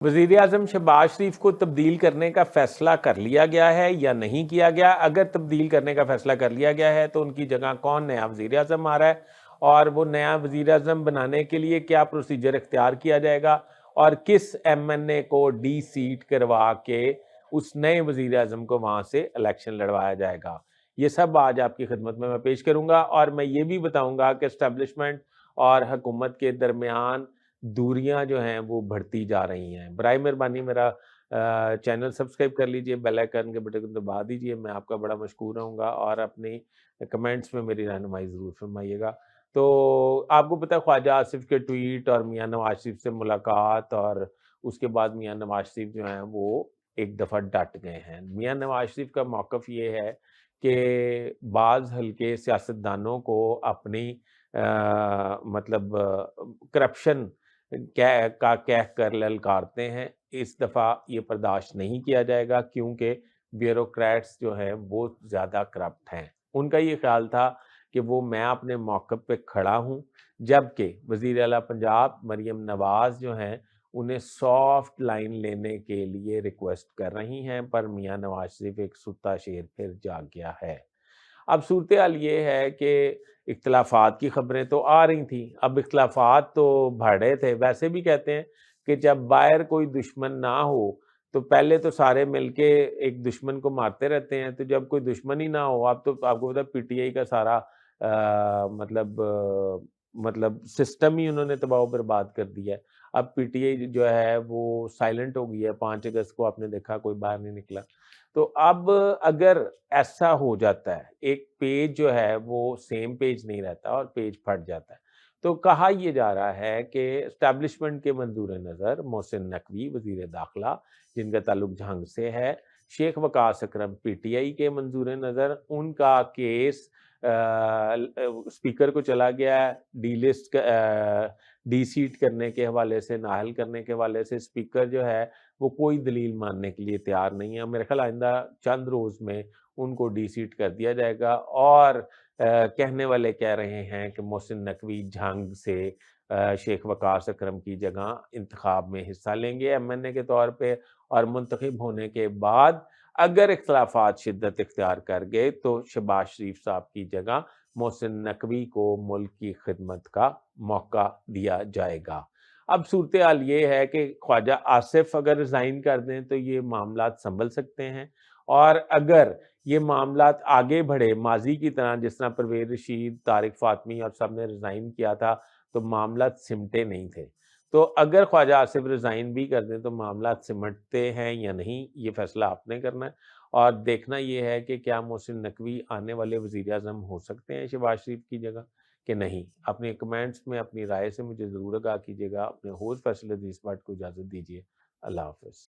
वज़ीर आज़म शहबाज शरीफ को तब्दील करने का फ़ैसला कर लिया गया है या नहीं किया गया? अगर तब्दील करने का फ़ैसला कर लिया गया है तो उनकी जगह कौन नया वज़ीर आज़म आ रहा है, और वो नया वज़ीर आज़म बनाने के लिए क्या प्रोसीजर इख्तियार किया जाएगा, और किस एमएनए को डी सीट करवा के उस नए वज़ीर आज़म को वहाँ से इलेक्शन लड़वाया जाएगा। ये सब आज आपकी खिदमत में मैं पेश करूँगा, और मैं ये भी बताऊँगा कि एस्टेब्लिशमेंट और हुकूमत के दरमियान दूरियां जो हैं वो बढ़ती जा रही हैं। बराए मेहरबानी मेरा चैनल सब्सक्राइब कर लीजिए, बेल आइकन के बटन को दबा दीजिए, मैं आपका बड़ा मशकूर रहूँगा, और अपनी कमेंट्स में मेरी रहनुमाई ज़रूर फरमाइएगा। तो आपको पता है ख्वाजा आसिफ के ट्वीट और मियां नवाज शरीफ से मुलाकात, और उसके बाद मियां नवाज शरीफ जो हैं वो एक दफ़ा डट गए हैं। मियां नवाज शरीफ का मौक़िफ़ ये है कि बाज़ हल्के सियासतदानों को अपनी मतलब करप्शन कह कर ललकारते हैं। इस दफ़ा ये बर्दाश्त नहीं किया जाएगा, क्योंकि ब्यूरोक्रेट्स जो हैं वो ज़्यादा करप्ट हैं। उनका ये ख़्याल था कि वो मैं अपने मौक़िफ़ पे खड़ा हूँ, जबकि वज़ीर आला पंजाब मरियम नवाज़ जो हैं उन्हें सॉफ्ट लाइन लेने के लिए रिक्वेस्ट कर रही हैं, पर मियां नवाज शरीफ एक सुत्ता शेर फिर जाग गया है। अब सूरत हाल ये है कि इख्तिलाफ़ात की ख़बरें तो आ रही थी, अब इख्तिलाफ़ात तो बढ़ रहे थे। वैसे भी कहते हैं कि जब बाहर कोई दुश्मन ना हो, तो पहले तो सारे मिलके एक दुश्मन को मारते रहते हैं, तो जब कोई दुश्मन ही ना हो, अब तो आपको पता है पीटीआई का सारा मतलब सिस्टम ही उन्होंने तबाह बर्बाद कर दिया है। अब पीटीआई जो है वो साइलेंट हो गई है, 5 अगस्त को आपने देखा कोई बाहर नहीं निकला। तो अब अगर ऐसा हो जाता है, एक पेज जो है वो सेम पेज नहीं रहता और पेज फट जाता है। तो कहा ये जा रहा है कि एस्टेब्लिशमेंट के मंजूर नज़र मोहसिन नकवी वज़ीर दाखिला, जिनका ताल्लुक झंग से है, शेख वकास अकरम पीटीआई के मंजूर नज़र, उनका केस स्पीकर को चला गया है, डी सीट करने के हवाले से, नाअहल करने के हवाले से। स्पीकर जो है वो कोई दलील मानने के लिए तैयार नहीं है। मेरे ख्याल आइंदा चंद रोज़ में उनको डी सीट कर दिया जाएगा, और कहने वाले कह रहे हैं कि मोहसिन नकवी झंग से शेख वकास अकरम की जगह इंतखाब में हिस्सा लेंगे एमएनए के तौर पे, और मुंतखब होने के बाद अगर इख्तिलाफात शिद्दत इख्तियार कर गए तो शहबाज शरीफ साहब की जगह मोहसिन नकवी को मुल्क की खिदमत का मौका दिया जाएगा। अब सूरत हाल ये है कि ख्वाजा आसिफ अगर रिज़ाइन कर दें तो ये मामलात संभल सकते हैं, और अगर ये मामलात आगे बढ़े माजी की तरह, जिस तरह परवेज़ रशीद, तारिक फ़ातमी और सब ने रिज़ाइन किया था, तो मामलात सिमटे नहीं थे। तो अगर ख्वाजा आसिफ रिज़ाइन भी कर दें तो मामलात सिमटते हैं या नहीं, ये फ़ैसला आपने करना है, और देखना ये है कि क्या मोहसिन नकवी आने वाले वज़ीर-ए-आज़म हो सकते हैं शहबाज शरीफ की जगह कि नहीं। अपने कमेंट्स में अपनी राय से मुझे ज़रूर आगाह कीजिएगा। अपने होस्ट फैसल अज़ीज़ भट्ट को इजाज़त दीजिए। अल्लाह हाफ़िज़।